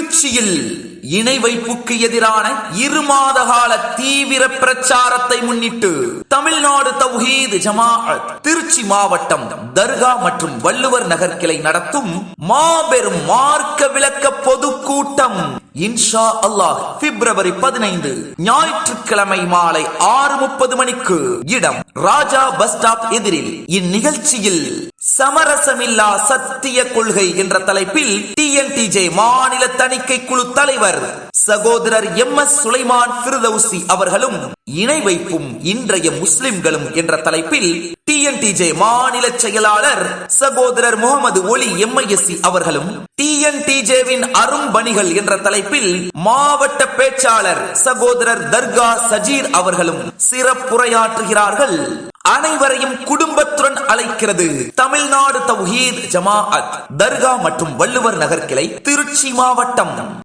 திருச்சியில் இணை வைப்புக்கு எதிரான 2 மாத கால தீவிர பிரச்சாரத்தை முன்னிட்டு தமிழ்நாடு தௌஹீத் ஜமாஅத் திருச்சி மாவட்டம் தர்கா மற்றும் வள்ளுவர் நகர் கிளை நடத்தும் மாபெரும் மார்க்க விளக்க பொதுக்கூட்டம் இன்ஷா அல்லாஹ் பிப்ரவரி 15 ஞாயிற்றுக்கிழமை மாலை 6:30 மணிக்கு இடம் ராஜா பஸ் ஸ்டாப் எதிரில். இந்நிகழ்ச்சியில் சமரசமில்லா சத்திய கொள்கை என்ற தலைப்பில் TNTJ மாநில தணிக்கை குழு தலைவர் சகோதரர் MS சுலைமான் ஃபிர்தௌசி அவர்களும் இணை வைப்பும் இன்றைய முஸ்லிம்களும் என்ற தலைப்பில் TNTJ மாநில செயலாளர் சகோதரர் முகமது ஒலி MISC அவர்களும் TNTJவின் அரும்பணிகள் என்ற தலைப்பில் மாவட்ட பேச்சாளர் சகோதரர் தர்கா சஜீர் அவர்களும் சிறப்புரையாற்றுகிறார்கள். அனைவரையும் குடும்பத்துடன் அழைக்கிறது தமிழ்நாடு தௌஹீத் ஜமாஅத் தர்கா மற்றும் வள்ளுவர் நகர் கிளை திருச்சி மாவட்டம்.